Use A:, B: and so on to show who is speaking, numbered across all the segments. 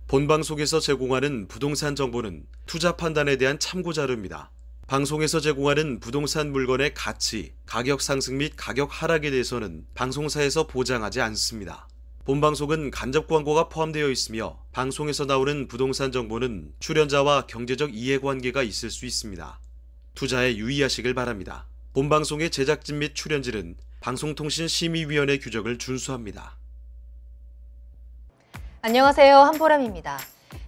A: 본방송에서 제공하는 부동산 정보는 투자 판단에 대한 참고 자료입니다. 방송에서 제공하는 부동산 물건의 가치, 가격 상승 및 가격 하락에 대해서는 방송사에서 보장하지 않습니다. 본방송은 간접 광고가 포함되어 있으며 방송에서 나오는 부동산 정보는 출연자와 경제적 이해관계가 있을 수 있습니다. 투자에 유의하시길 바랍니다. 본방송의 제작진 및 출연진은 방송통신심의위원회 규정을 준수합니다.
B: 안녕하세요. 한보람입니다.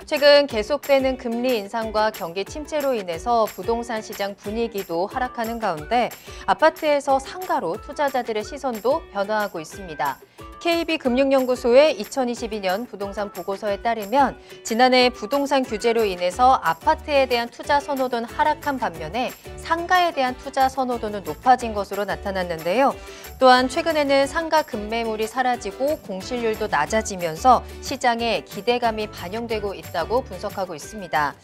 B: 최근 계속되는 금리 인상과 경기 침체로 인해서 부동산 시장 분위기도 하락하는 가운데 아파트에서 상가로 투자자들의 시선도 변화하고 있습니다. KB금융연구소의 2022년 부동산 보고서에 따르면 지난해 부동산 규제로 인해서 아파트에 대한 투자 선호도는 하락한 반면에 상가에 대한 투자 선호도는 높아진 것으로 나타났는데요. 또한 최근에는 상가 급매물이 사라지고 공실률도 낮아지면서 시장에 기대감이 반영되고 있다고 분석하고 있습니다.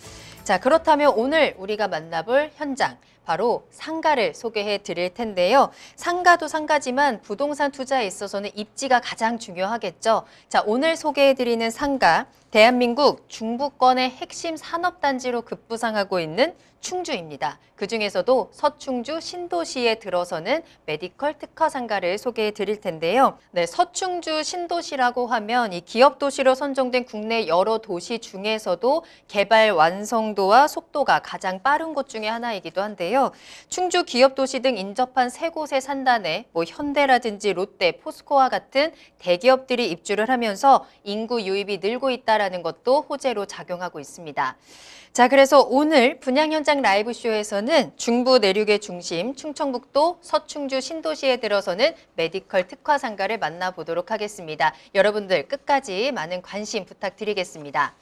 B: 자, 그렇다면 오늘 우리가 만나볼 현장, 바로 상가를 소개해 드릴 텐데요. 상가도 상가지만 부동산 투자에 있어서는 입지가 가장 중요하겠죠. 자, 오늘 소개해 드리는 상가, 대한민국 중부권의 핵심 산업단지로 급부상하고 있는 충주입니다. 그중에서도 서충주 신도시에 들어서는 메디컬 특화 상가를 소개해 드릴 텐데요. 네, 서충주 신도시라고 하면 이 기업 도시로 선정된 국내 여러 도시 중에서도 개발 완성도와 속도가 가장 빠른 곳 중에 하나이기도 한데요. 충주 기업 도시 등 인접한 세 곳의 산단에 현대라든지 롯데, 포스코와 같은 대기업들이 입주를 하면서 인구 유입이 늘고 있다는 것도 호재로 작용하고 있습니다. 자, 그래서 오늘 분양 현장 라이브쇼에서는 중부 내륙의 중심 충청북도 서충주 신도시에 들어서는 메디컬 특화 상가를 만나보도록 하겠습니다. 여러분들 끝까지 많은 관심 부탁드리겠습니다.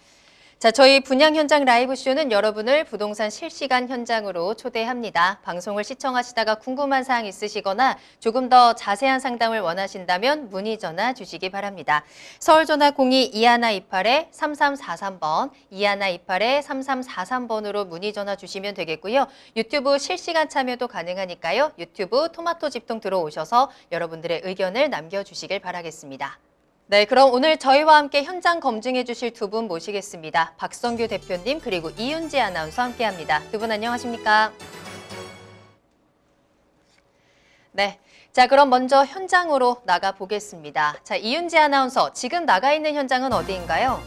B: 자, 저희 분양 현장 라이브쇼는 여러분을 부동산 실시간 현장으로 초대합니다. 방송을 시청하시다가 궁금한 사항 있으시거나 조금 더 자세한 상담을 원하신다면 문의 전화 주시기 바랍니다. 서울 전화 02-2128-3343번, 2128-3343번으로 문의 전화 주시면 되겠고요. 유튜브 실시간 참여도 가능하니까요. 유튜브 토마토 집통 들어오셔서 여러분들의 의견을 남겨주시길 바라겠습니다. 네, 그럼 오늘 저희와 함께 현장 검증해 주실 두 분 모시겠습니다. 박성규 대표님 그리고 이윤지 아나운서 함께합니다. 두 분 안녕하십니까? 네, 자 그럼 먼저 현장으로 나가 보겠습니다. 자, 이윤지 아나운서, 지금 나가 있는 현장은 어디인가요?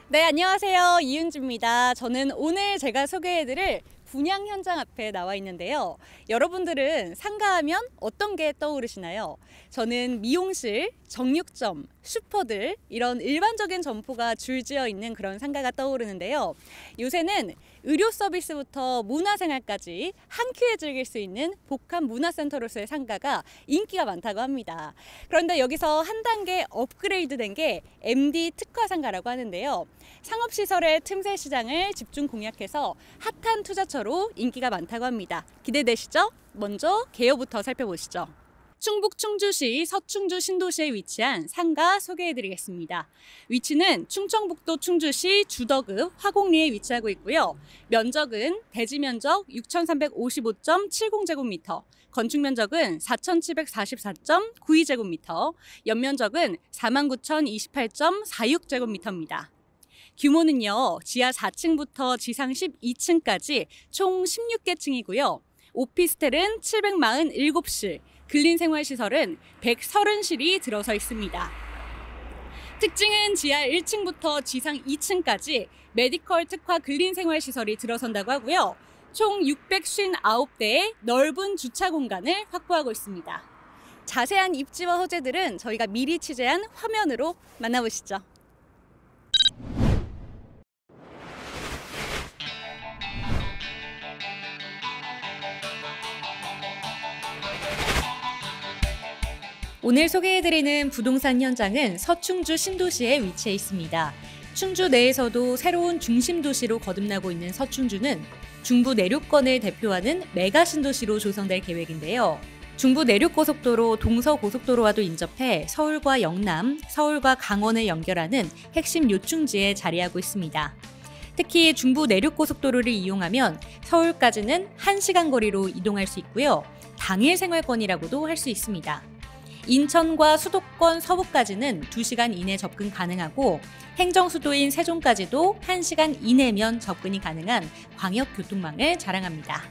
C: 네, 안녕하세요. 이윤지입니다. 저는 오늘 제가 소개해드릴 분양 현장 앞에 나와 있는데요. 여러분들은 상가하면 어떤 게 떠오르시나요? 저는 미용실, 정육점, 슈퍼들 이런 일반적인 점포가 줄지어 있는 그런 상가가 떠오르는데요. 요새는 의료 서비스부터 문화생활까지 한 큐에 즐길 수 있는 복합 문화센터로서의 상가가 인기가 많다고 합니다. 그런데 여기서 한 단계 업그레이드된 게 MD 특화 상가라고 하는데요. 상업시설의 틈새 시장을 집중 공략해서 핫한 투자처로 인기가 많다고 합니다. 기대되시죠? 먼저 개요부터 살펴보시죠. 충북 충주시 서충주 신도시에 위치한 상가 소개해드리겠습니다. 위치는 충청북도 충주시 주덕읍 화곡리에 위치하고 있고요. 면적은 대지 면적 6,355.70제곱미터, 건축 면적은 4,744.92제곱미터, 연면적은 49,028.46제곱미터입니다. 규모는요, 지하 4층부터 지상 12층까지 총 16개층이고요. 오피스텔은 747실, 근린생활시설은 130실이 들어서 있습니다. 특징은 지하 1층부터 지상 2층까지 메디컬 특화 근린생활시설이 들어선다고 하고요. 총 659대의 넓은 주차 공간을 확보하고 있습니다. 자세한 입지와 호재들은 저희가 미리 취재한 화면으로 만나보시죠. 오늘 소개해드리는 부동산 현장은 서충주 신도시에 위치해 있습니다. 충주 내에서도 새로운 중심 도시로 거듭나고 있는 서충주는 중부 내륙권을 대표하는 메가 신도시로 조성될 계획인데요. 중부 내륙고속도로 동서고속도로와도 인접해 서울과 영남, 서울과 강원을 연결하는 핵심 요충지에 자리하고 있습니다. 특히 중부 내륙고속도로를 이용하면 서울까지는 1시간 거리로 이동할 수 있고요. 당일 생활권이라고도 할 수 있습니다. 인천과 수도권 서부까지는 2시간 이내 접근 가능하고 행정수도인 세종까지도 1시간 이내면 접근이 가능한 광역교통망을 자랑합니다.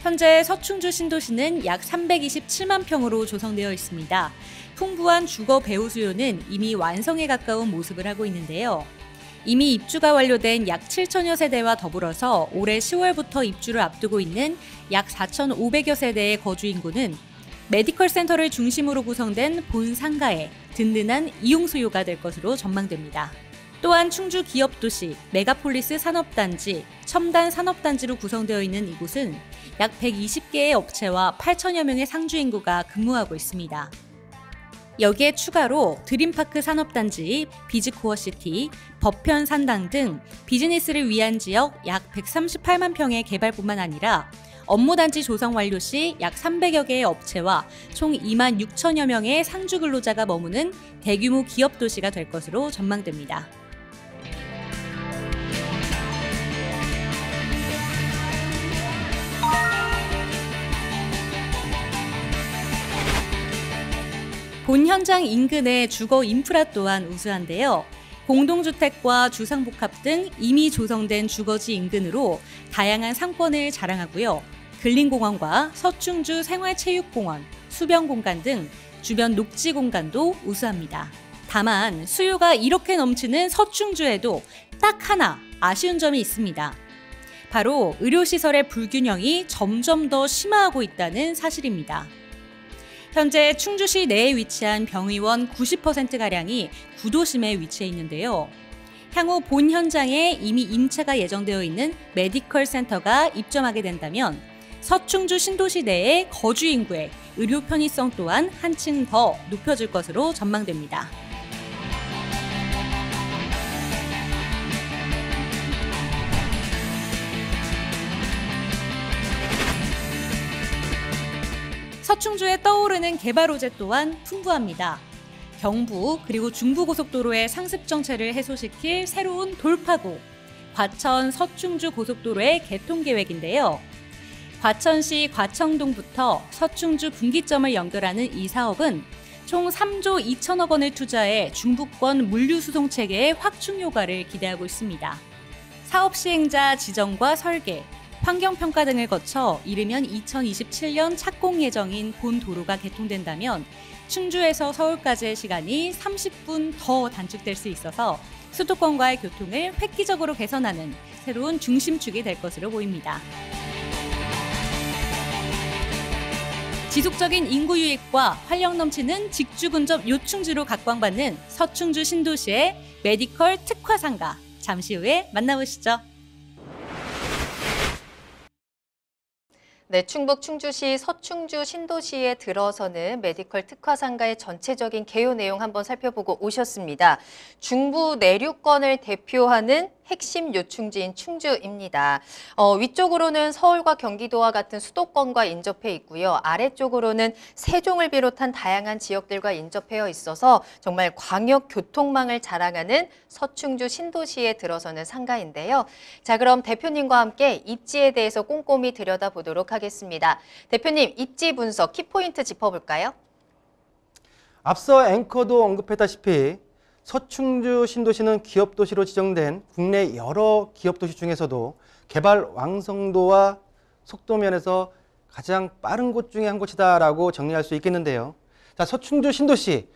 C: 현재 서충주 신도시는 약 327만 평으로 조성되어 있습니다. 풍부한 주거 배후 수요는 이미 완성에 가까운 모습을 하고 있는데요. 이미 입주가 완료된 약 7천여 세대와 더불어서 올해 10월부터 입주를 앞두고 있는 약 4,500여 세대의 거주 인구는 메디컬 센터를 중심으로 구성된 본 상가에 든든한 이용 수요가 될 것으로 전망됩니다. 또한 충주 기업도시, 메가폴리스 산업단지, 첨단 산업단지로 구성되어 있는 이곳은 약 120개의 업체와 8천여 명의 상주 인구가 근무하고 있습니다. 여기에 추가로 드림파크 산업단지, 비즈코어시티, 법현산당 등 비즈니스를 위한 지역 약 138만 평의 개발뿐만 아니라 업무단지 조성 완료 시 약 300여 개의 업체와 총 2만 6천여 명의 상주 근로자가 머무는 대규모 기업 도시가 될 것으로 전망됩니다. 본 현장 인근의 주거 인프라 또한 우수한데요. 공동주택과 주상복합 등 이미 조성된 주거지 인근으로 다양한 상권을 자랑하고요. 근린공원과 서충주 생활체육공원, 수변공간 등 주변 녹지공간도 우수합니다. 다만 수요가 이렇게 넘치는 서충주에도 딱 하나 아쉬운 점이 있습니다. 바로 의료시설의 불균형이 점점 더 심화하고 있다는 사실입니다. 현재 충주시 내에 위치한 병의원 90%가량이 구도심에 위치해 있는데요. 향후 본 현장에 이미 임차가 예정되어 있는 메디컬 센터가 입점하게 된다면 서충주 신도시 내의 거주 인구의 의료 편의성 또한 한층 더 높여질 것으로 전망됩니다. 서충주에 떠오르는 개발 호재 또한 풍부합니다. 경부 그리고 중부고속도로의 상습 정체를 해소시킬 새로운 돌파구, 과천 서충주 고속도로의 개통 계획인데요. 과천시 과청동부터 서충주 분기점을 연결하는 이 사업은 총 3조 2천억 원을 투자해 중부권 물류수송 체계의 확충 효과를 기대하고 있습니다. 사업 시행자 지정과 설계, 환경평가 등을 거쳐 이르면 2027년 착공 예정인 본 도로가 개통된다면 충주에서 서울까지의 시간이 30분 더 단축될 수 있어서 수도권과의 교통을 획기적으로 개선하는 새로운 중심축이 될 것으로 보입니다. 지속적인 인구 유입과 활력 넘치는 직주 근접 요충지로 각광받는 서충주 신도시의 메디컬 특화 상가, 잠시 후에 만나보시죠.
B: 네, 충북 충주시 서충주 신도시에 들어서는 메디컬 특화 상가의 전체적인 개요 내용 한번 살펴보고 오셨습니다. 중부 내륙권을 대표하는 핵심 요충지인 충주입니다. 위쪽으로는 서울과 경기도와 같은 수도권과 인접해 있고요. 아래쪽으로는 세종을 비롯한 다양한 지역들과 인접해 있어서 정말 광역 교통망을 자랑하는 서충주 신도시에 들어서는 상가인데요. 자, 그럼 대표님과 함께 입지에 대해서 꼼꼼히 들여다보도록 하겠습니다. 대표님, 입지 분석 키포인트 짚어볼까요?
D: 앞서 앵커도 언급했다시피 서충주 신도시는 기업도시로 지정된 국내 여러 기업도시 중에서도 개발 완성도와 속도 면에서 가장 빠른 곳 중에 한 곳이다라고 정리할 수 있겠는데요. 자, 서충주 신도시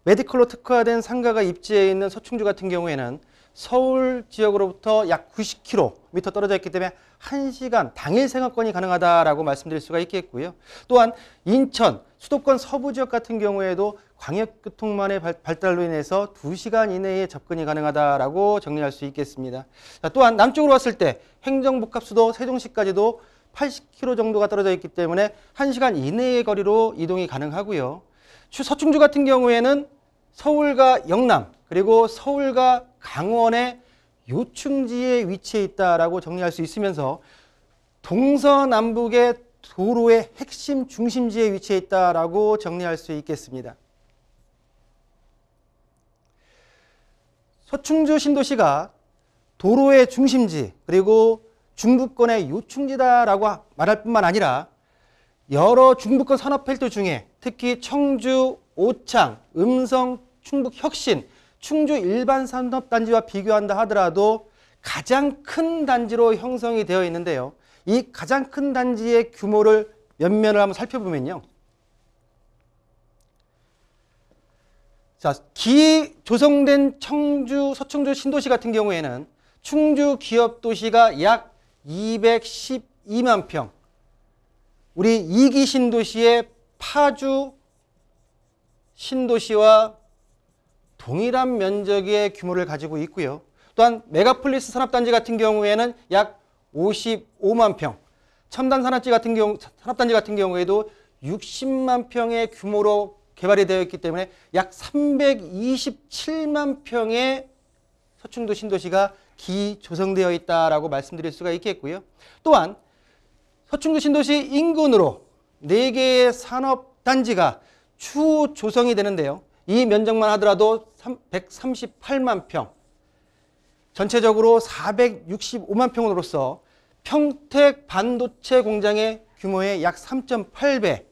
D: 메디컬로 특화된 상가가 입지해 있는 서충주 같은 경우에는 서울 지역으로부터 약 90km 떨어져 있기 때문에 1시간 당일 생활권이 가능하다라고 말씀드릴 수가 있겠고요. 또한 인천, 수도권 서부 지역 같은 경우에도 광역교통망의 발달로 인해서 2시간 이내에 접근이 가능하다라고 정리할 수 있겠습니다. 자, 또한 남쪽으로 왔을 때 행정복합수도 세종시까지도 80km 정도가 떨어져 있기 때문에 1시간 이내의 거리로 이동이 가능하고요. 서충주 같은 경우에는 서울과 영남 그리고 서울과 강원의 요충지에 위치해 있다라고 정리할 수 있으면서 동서남북의 도로의 핵심 중심지에 위치해 있다라고 정리할 수 있겠습니다. 서충주 신도시가 도로의 중심지 그리고 중부권의 요충지다라고 말할 뿐만 아니라 여러 중부권 산업벨트 중에 특히 청주, 오창, 음성, 충북 혁신, 충주 일반 산업단지와 비교한다 하더라도 가장 큰 단지로 형성이 되어 있는데요. 이 가장 큰 단지의 규모를 면면을 한번 살펴보면요. 자, 기조성된 청주, 서청주 신도시 같은 경우에는 충주 기업도시가 약 212만 평, 우리 2기 신도시의 파주 신도시와 동일한 면적의 규모를 가지고 있고요. 또한 메가폴리스 산업단지 같은 경우에는 약 55만 평, 첨단 산업단지 같은 경우에도 60만 평의 규모로 개발이 되어 있기 때문에 약 327만 평의 서충도 신도시가 기조성되어 있다라고 말씀드릴 수가 있겠고요. 또한 서충도 신도시 인근으로 4개의 산업단지가 추후 조성이 되는데요. 이 면적만 하더라도 138만 평, 전체적으로 465만 평으로서 평택 반도체 공장의 규모의 약 3.8배,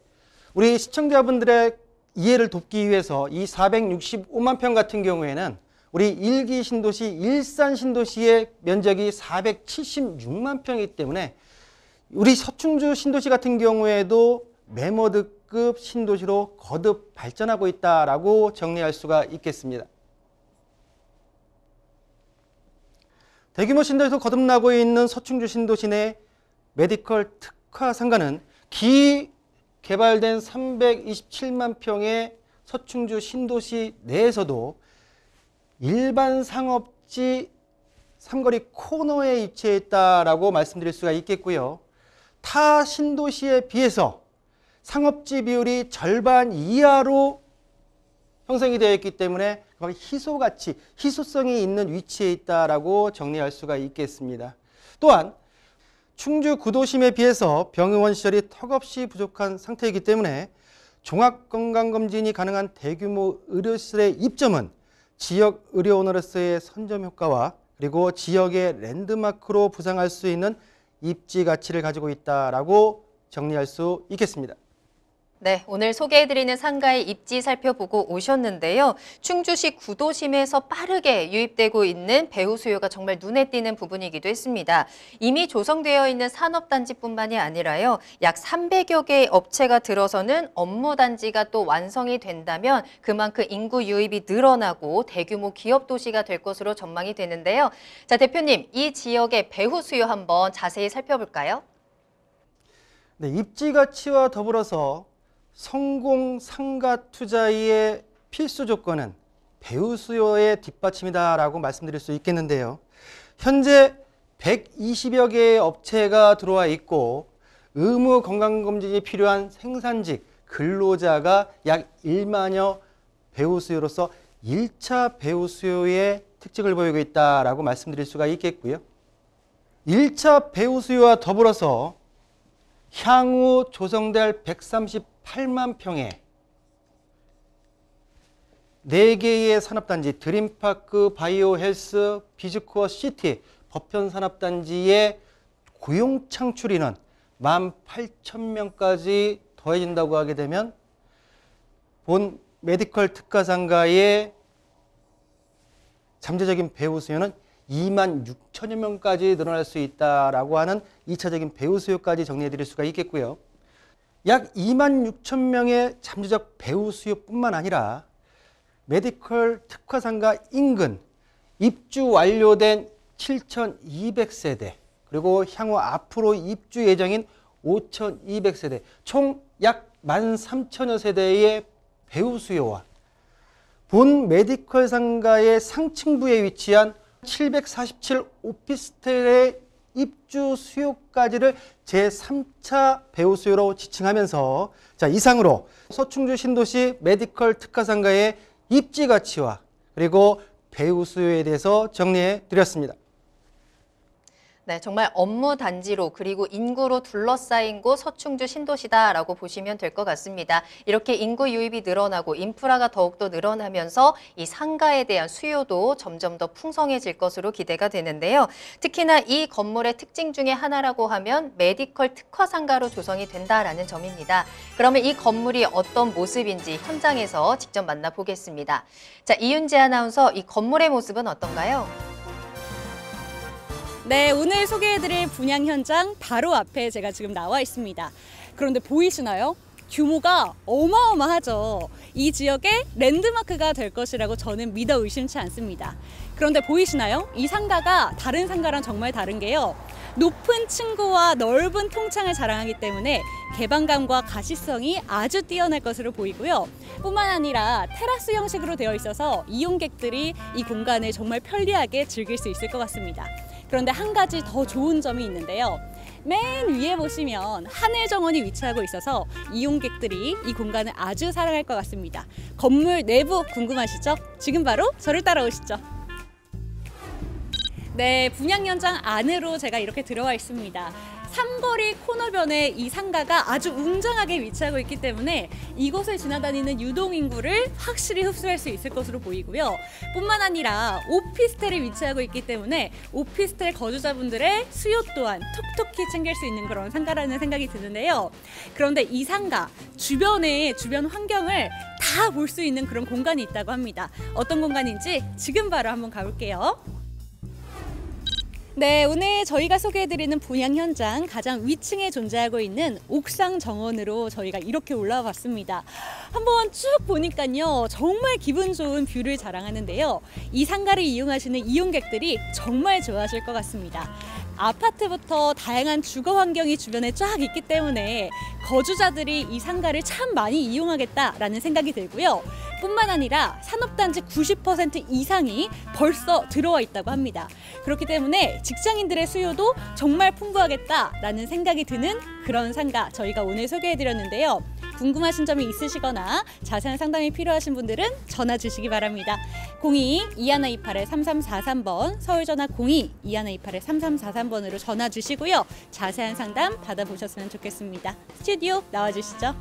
D: 우리 시청자분들의 이해를 돕기 위해서 이 465만 평 같은 경우에는 우리 1기 신도시 일산 신도시의 면적이 476만 평이기 때문에 우리 서충주 신도시 같은 경우에도 메모드급 신도시로 거듭 발전하고 있다라고 정리할 수가 있겠습니다. 대규모 신도시로 거듭나고 있는 서충주 신도시 내 메디컬 특화 상가는 개발된 327만 평의 서충주 신도시 내에서도 일반 상업지 삼거리 코너에 위치해 있다라고 말씀드릴 수가 있겠고요. 타 신도시에 비해서 상업지 비율이 절반 이하로 형성이 되어 있기 때문에 희소가치, 희소성이 있는 위치에 있다라고 정리할 수가 있겠습니다. 또한 충주 구도심에 비해서 병의원 시설이 턱없이 부족한 상태이기 때문에 종합건강검진이 가능한 대규모 의료시설의 입점은 지역 의료원으로서의 선점 효과와 그리고 지역의 랜드마크로 부상할 수 있는 입지 가치를 가지고 있다라고 정리할 수 있겠습니다.
B: 네, 오늘 소개해드리는 상가의 입지 살펴보고 오셨는데요. 충주시 구도심에서 빠르게 유입되고 있는 배우 수요가 정말 눈에 띄는 부분이기도 했습니다. 이미 조성되어 있는 산업단지뿐만이 아니라요. 약 300여 개의 업체가 들어서는 업무단지가 또 완성이 된다면 그만큼 인구 유입이 늘어나고 대규모 기업도시가 될 것으로 전망이 되는데요. 자, 대표님, 이 지역의 배우 수요 한번 자세히 살펴볼까요?
D: 네, 입지 가치와 더불어서 성공 상가 투자의 필수 조건은 배우 수요의 뒷받침이다라고 말씀드릴 수 있겠는데요. 현재 120여 개의 업체가 들어와 있고 의무 건강검진이 필요한 생산직, 근로자가 약 1만여 배우 수요로서 1차 배우 수요의 특징을 보이고 있다라고 말씀드릴 수가 있겠고요. 1차 배우 수요와 더불어서 향후 조성될 138만 평의 4개의 산업단지 드림파크, 바이오헬스, 비즈코어 시티, 법현산업단지의 고용 창출인은 18,000명까지 더해진다고 하게 되면 본 메디컬 특화상가의 잠재적인 배우 수요는 26,000여 명까지 늘어날 수 있다라고 하는 2차적인 배우 수요까지 정리해 드릴 수가 있겠고요. 약 26,000명의 잠재적 배우 수요뿐만 아니라 메디컬 특화상가 인근 입주 완료된 7,200세대 그리고 향후 앞으로 입주 예정인 5,200세대 총 약 13,000여 세대의 배우 수요와 본 메디컬 상가의 상층부에 위치한 747 오피스텔의 입주 수요까지를 제3차 배우 수요로 지칭하면서 자, 이상으로 서충주 신도시 메디컬 특화상가의 입지 가치와 그리고 배우 수요에 대해서 정리해 드렸습니다.
B: 네, 정말 업무 단지로 그리고 인구로 둘러싸인 곳 서충주 신도시다라고 보시면 될 것 같습니다. 이렇게 인구 유입이 늘어나고 인프라가 더욱더 늘어나면서 이 상가에 대한 수요도 점점 더 풍성해질 것으로 기대가 되는데요. 특히나 이 건물의 특징 중에 하나라고 하면 메디컬 특화 상가로 조성이 된다라는 점입니다. 그러면 이 건물이 어떤 모습인지 현장에서 직접 만나보겠습니다. 자, 이윤지 아나운서, 이 건물의 모습은 어떤가요?
C: 네, 오늘 소개해드릴 분양 현장 바로 앞에 제가 지금 나와 있습니다. 그런데 보이시나요? 규모가 어마어마하죠. 이 지역의 랜드마크가 될 것이라고 저는 믿어 의심치 않습니다. 그런데 보이시나요? 이 상가가 다른 상가랑 정말 다른 게요. 높은 층고와 넓은 통창을 자랑하기 때문에 개방감과 가시성이 아주 뛰어날 것으로 보이고요. 뿐만 아니라 테라스 형식으로 되어 있어서 이용객들이 이 공간을 정말 편리하게 즐길 수 있을 것 같습니다. 그런데 한 가지 더 좋은 점이 있는데요. 맨 위에 보시면 하늘 정원이 위치하고 있어서 이용객들이 이 공간을 아주 사랑할 것 같습니다. 건물 내부 궁금하시죠? 지금 바로 저를 따라오시죠. 네, 분양 현장 안으로 제가 이렇게 들어와 있습니다. 삼거리 코너변에 이 상가가 아주 웅장하게 위치하고 있기 때문에 이곳을 지나다니는 유동인구를 확실히 흡수할 수 있을 것으로 보이고요. 뿐만 아니라 오피스텔에 위치하고 있기 때문에 오피스텔 거주자분들의 수요 또한 톡톡히 챙길 수 있는 그런 상가라는 생각이 드는데요. 그런데 이 상가 주변 환경을 다 볼 수 있는 그런 공간이 있다고 합니다. 어떤 공간인지 지금 바로 한번 가볼게요. 네, 오늘 저희가 소개해드리는 분양 현장 가장 위층에 존재하고 있는 옥상 정원으로 저희가 이렇게 올라와 봤습니다. 한번 쭉 보니까요, 정말 기분 좋은 뷰를 자랑하는데요. 이 상가를 이용하시는 이용객들이 정말 좋아하실 것 같습니다. 아파트부터 다양한 주거 환경이 주변에 쫙 있기 때문에 거주자들이 이 상가를 참 많이 이용하겠다라는 생각이 들고요. 뿐만 아니라 산업단지 90% 이상이 벌써 들어와 있다고 합니다. 그렇기 때문에 직장인들의 수요도 정말 풍부하겠다라는 생각이 드는 그런 상가 저희가 오늘 소개해드렸는데요. 궁금하신 점이 있으시거나 자세한 상담이 필요하신 분들은 전화 주시기 바랍니다. 02-2128-3343번, 서울전화 02-2128-3343번으로 전화 주시고요. 자세한 상담 받아보셨으면 좋겠습니다. 스튜디오 나와주시죠.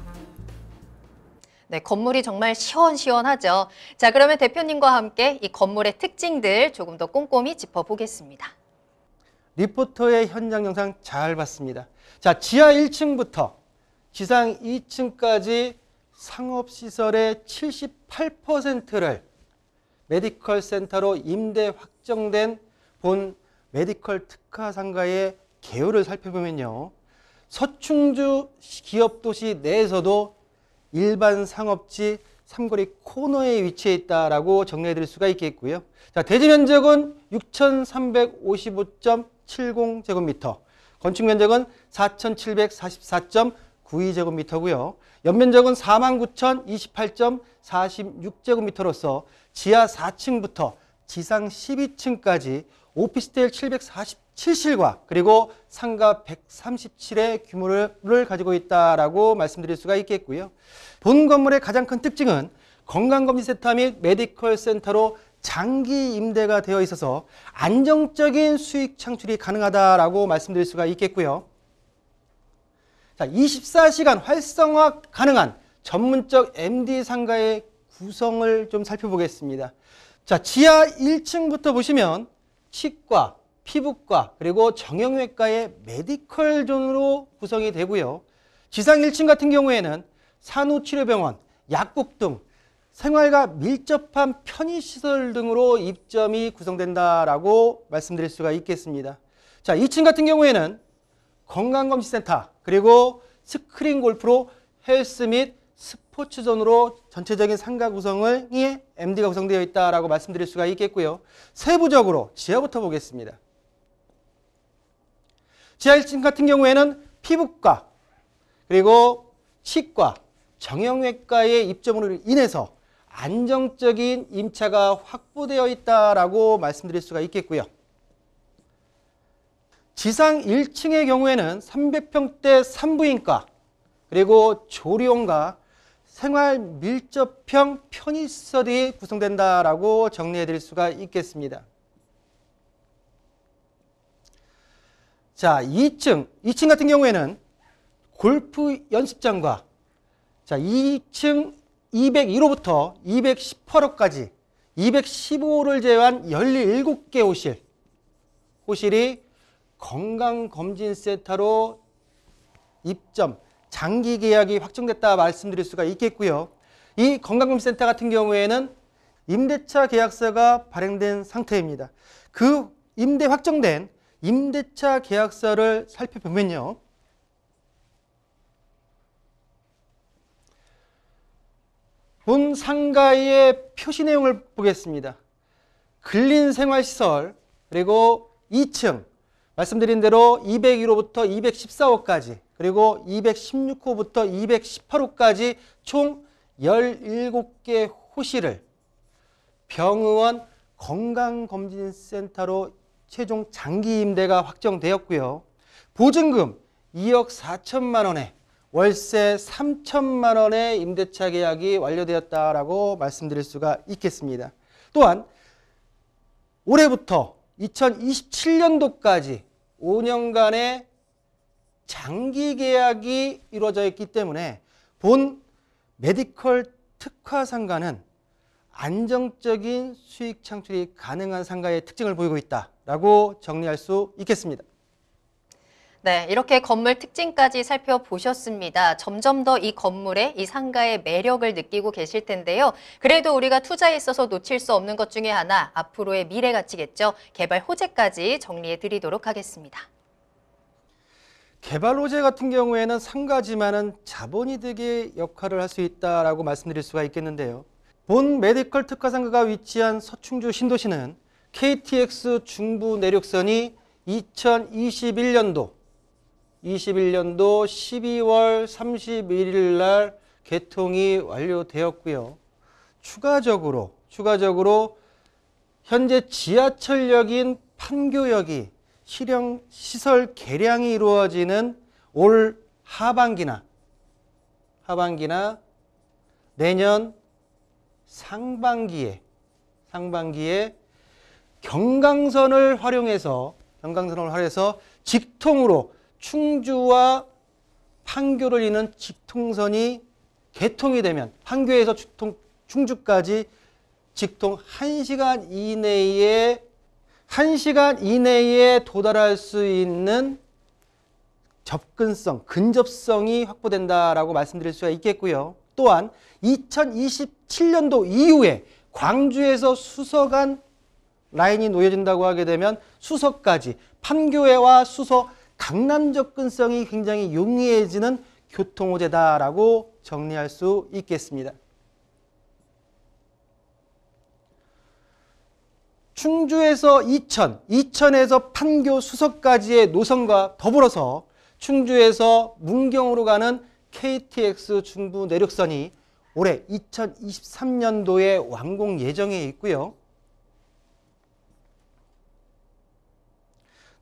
B: 네, 건물이 정말 시원시원하죠. 자, 그러면 대표님과 함께 이 건물의 특징들 조금 더 꼼꼼히 짚어보겠습니다.
D: 리포터의 현장 영상 잘 봤습니다. 자, 지하 1층부터 지상 2층까지 상업시설의 78%를 메디컬 센터로 임대 확정된 본 메디컬 특화 상가의 개요를 살펴보면요. 서충주 기업도시 내에서도 일반 상업지 삼거리 코너에 위치해 있다라고 정리해드릴 수가 있겠고요. 자, 대지 면적은 6,355.70제곱미터, 건축 면적은 4,744.92제곱미터고요. 연면적은 49,028.46제곱미터로서 지하 4층부터 지상 12층까지 오피스텔 747실과 그리고 상가 137의 규모를 가지고 있다라고 말씀드릴 수가 있겠고요. 본 건물의 가장 큰 특징은 건강검진센터 및 메디컬 센터로 장기 임대가 되어 있어서 안정적인 수익 창출이 가능하다라고 말씀드릴 수가 있겠고요. 자, 24시간 활성화 가능한 전문적 MD 상가의 구성을 좀 살펴보겠습니다. 자, 지하 1층부터 보시면 치과, 피부과, 그리고 정형외과의 메디컬 존으로 구성이 되고요. 지상 1층 같은 경우에는 산후치료병원, 약국 등 생활과 밀접한 편의시설 등으로 입점이 구성된다라고 말씀드릴 수가 있겠습니다. 자, 2층 같은 경우에는 건강검진센터, 그리고 스크린 골프로 헬스 및 스포츠존으로 전체적인 상가 구성을 MD가 구성되어 있다라고 말씀드릴 수가 있겠고요. 세부적으로 지하부터 보겠습니다. 지하 1층 같은 경우에는 피부과, 그리고 치과, 정형외과의 입점으로 인해서 안정적인 임차가 확보되어 있다라고 말씀드릴 수가 있겠고요. 지상 1층의 경우에는 300평대 산부인과, 그리고 조리원과 생활 밀접형 편의시설이 구성된다라고 정리해 드릴 수가 있겠습니다. 자, 2층 같은 경우에는 골프 연습장과 자, 2층 201호부터 218호까지 215호를 제외한 17개 호실이 건강검진센터로 입점, 장기 계약이 확정됐다 말씀드릴 수가 있겠고요. 이 건강검진센터 같은 경우에는 임대차 계약서가 발행된 상태입니다. 그 확정된 임대차 계약서를 살펴보면요. 본 상가의 표시 내용을 보겠습니다. 근린생활시설, 그리고 2층, 말씀드린 대로 201호부터 214호까지, 그리고 216호부터 218호까지 총 17개 호실을 병의원 건강검진센터로 최종 장기 임대가 확정되었고요. 보증금 2억 4천만 원에 월세 3천만 원의 임대차 계약이 완료되었다라고 말씀드릴 수가 있겠습니다. 또한 올해부터 2027년도까지 5년간의 장기 계약이 이루어져 있기 때문에 본 메디컬 특화 상가는 안정적인 수익 창출이 가능한 상가의 특징을 보이고 있다라고 정리할 수 있겠습니다.
B: 네, 이렇게 건물 특징까지 살펴보셨습니다. 점점 더 이 건물의 이 상가의 매력을 느끼고 계실 텐데요. 그래도 우리가 투자에 있어서 놓칠 수 없는 것 중에 하나, 앞으로의 미래 가치겠죠. 개발 호재까지 정리해 드리도록 하겠습니다.
D: 개발 호재 같은 경우에는 상가지만은 자본이득의 역할을 할 수 있다라고 말씀드릴 수가 있겠는데요. 본 메디컬 특화 상가가 위치한 서충주 신도시는 KTX 중부 내륙선이 2021년도 12월 31일 날 개통이 완료되었고요. 추가적으로 현재 지하철역인 판교역이 시설 개량이 이루어지는 올 하반기나 내년 상반기에 경강선을 활용해서 직통으로 충주와 판교를 잇는 직통선이 개통이 되면 판교에서 충주까지 직통 1시간 이내에 도달할 수 있는 근접성이 확보된다라고 말씀드릴 수가 있겠고요. 또한 2027년도 이후에 광주에서 수서간 라인이 놓여진다고 하게 되면 수서까지 판교와 수서 강남 접근성이 굉장히 용이해지는 교통호재다라고 정리할 수 있겠습니다. 충주에서 이천에서 판교 수서까지의 노선과 더불어서 충주에서 문경으로 가는 KTX 중부 내륙선이 올해 2023년도에 완공 예정에 있고요.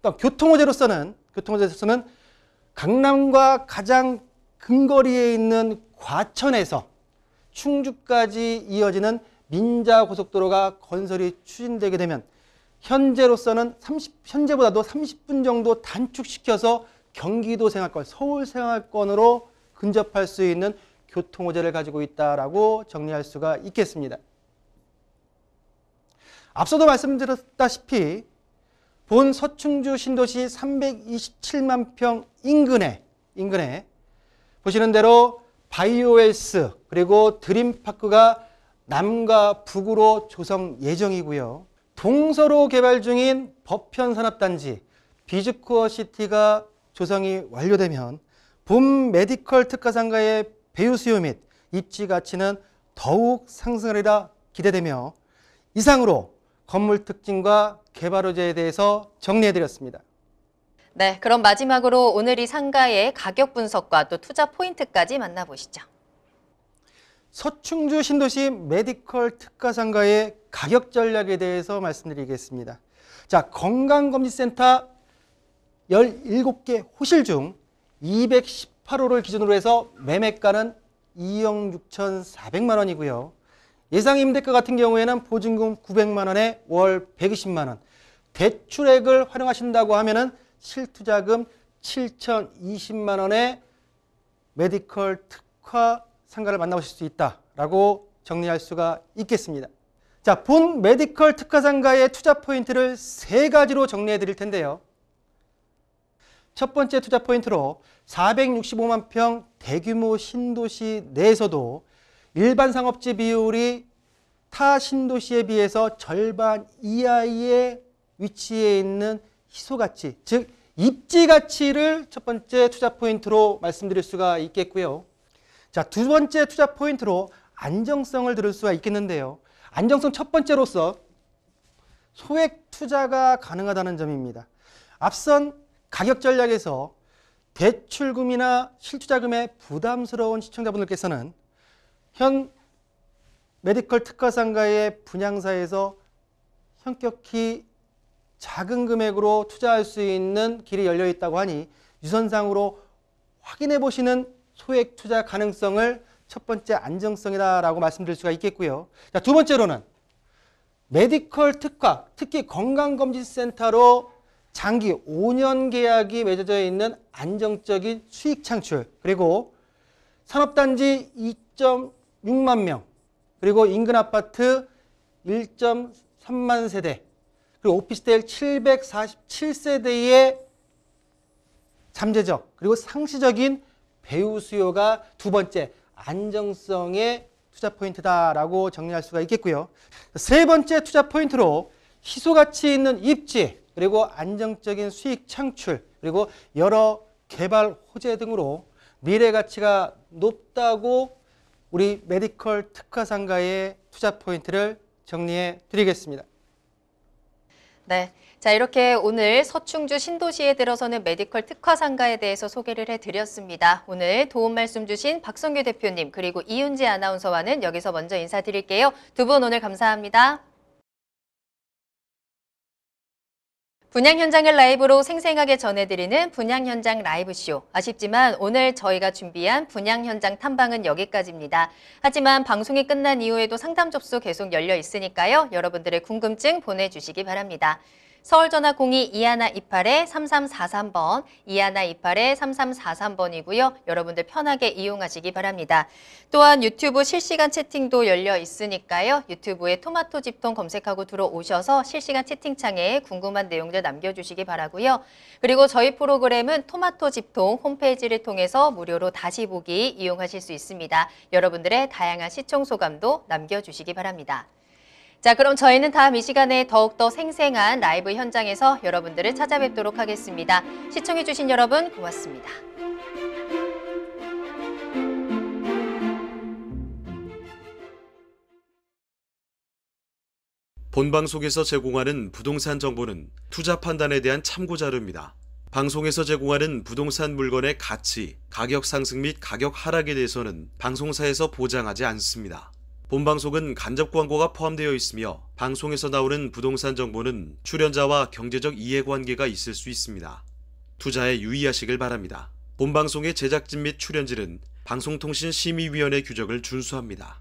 D: 또 교통호재로서는 강남과 가장 근거리에 있는 과천에서 충주까지 이어지는 민자고속도로가 건설이 추진되게 되면 현재보다도 30분 정도 단축시켜서 경기도 생활권, 서울 생활권으로 근접할 수 있는 교통호재를 가지고 있다라고 정리할 수가 있겠습니다. 앞서도 말씀드렸다시피 본 서충주 신도시 327만 평 인근에 보시는 대로 바이오헬스 그리고 드림파크가 남과 북으로 조성 예정이고요. 동서로 개발 중인 법현산업단지 비즈코어시티가 조성이 완료되면 본 메디컬 특화상가의 배유 수요 및 입지 가치는 더욱 상승하리라 기대되며 이상으로 건물 특징과 개발 호재에 대해서 정리해드렸습니다.
B: 네, 그럼 마지막으로 오늘 이 상가의 가격 분석과 또 투자 포인트까지 만나보시죠.
D: 서충주 신도시 메디컬 특화상가의 가격 전략에 대해서 말씀드리겠습니다. 자, 건강검진센터 17개 호실 중 218호를 기준으로 해서 매매가는 2억 6,400만 원이고요. 예상 임대가 같은 경우에는 보증금 900만 원에 월 120만 원, 대출액을 활용하신다고 하면은 실투자금 7,020만 원의 메디컬 특화 상가를 만나보실 수 있다라고 정리할 수가 있겠습니다. 자, 본 메디컬 특화 상가의 투자 포인트를 3가지로 정리해 드릴 텐데요. 첫 번째 투자 포인트로 465만 평 대규모 신도시 내에서도 일반 상업지 비율이 타 신도시에 비해서 절반 이하의 위치에 있는 희소가치, 즉 입지가치를 첫 번째 투자 포인트로 말씀드릴 수가 있겠고요. 자, 두 번째 투자 포인트로 안정성을 들을 수가 있겠는데요. 안정성 첫 번째로서 소액 투자가 가능하다는 점입니다. 앞선 가격 전략에서 대출금이나 실투자금에 부담스러운 시청자분들께서는 현 메디컬 특화상가의 분양사에서 현격히 작은 금액으로 투자할 수 있는 길이 열려 있다고 하니 유선상으로 확인해 보시는 소액 투자 가능성을 첫 번째 안정성이다라고 말씀드릴 수가 있겠고요. 자, 두 번째로는 메디컬 특화, 특히 건강검진센터로 장기 5년 계약이 맺어져 있는 안정적인 수익 창출, 그리고 산업단지 2.6만 명, 그리고 인근 아파트 1.3만 세대, 그리고 오피스텔 747세대의 잠재적 그리고 상시적인 배후 수요가 두 번째 안정성의 투자 포인트다라고 정리할 수가 있겠고요. 세 번째 투자 포인트로 희소가치 있는 입지, 그리고 안정적인 수익 창출, 그리고 여러 개발 호재 등으로 미래 가치가 높다고 우리 메디컬 특화 상가의 투자 포인트를 정리해 드리겠습니다.
B: 네. 자, 이렇게 오늘 서충주 신도시에 들어서는 메디컬 특화 상가에 대해서 소개를 해드렸습니다. 오늘 도움 말씀 주신 박성규 대표님 그리고 이윤지 아나운서와는 여기서 먼저 인사드릴게요. 두 분 오늘 감사합니다. 분양 현장을 라이브로 생생하게 전해드리는 분양 현장 라이브쇼. 아쉽지만 오늘 저희가 준비한 분양 현장 탐방은 여기까지입니다. 하지만 방송이 끝난 이후에도 상담 접수 계속 열려 있으니까요. 여러분들의 궁금증 보내주시기 바랍니다. 서울전화 02-2128-3343번, 2128-3343번이고요. 여러분들 편하게 이용하시기 바랍니다. 또한 유튜브 실시간 채팅도 열려 있으니까요. 유튜브에 토마토 집통 검색하고 들어오셔서 실시간 채팅창에 궁금한 내용들 남겨주시기 바라고요. 그리고 저희 프로그램은 토마토 집통 홈페이지를 통해서 무료로 다시 보기 이용하실 수 있습니다. 여러분들의 다양한 시청 소감도 남겨주시기 바랍니다. 자, 그럼 저희는 다음 이 시간에 더욱더 생생한 라이브 현장에서 여러분들을 찾아뵙도록 하겠습니다. 시청해주신 여러분 고맙습니다.
A: 본방송에서 제공하는 부동산 정보는 투자 판단에 대한 참고 자료입니다. 방송에서 제공하는 부동산 물건의 가치, 가격 상승 및 가격 하락에 대해서는 방송사에서 보장하지 않습니다. 본방송은 간접 광고가 포함되어 있으며 방송에서 나오는 부동산 정보는 출연자와 경제적 이해관계가 있을 수 있습니다. 투자에 유의하시길 바랍니다. 본방송의 제작진 및 출연진은 방송통신심의위원회 규정을 준수합니다.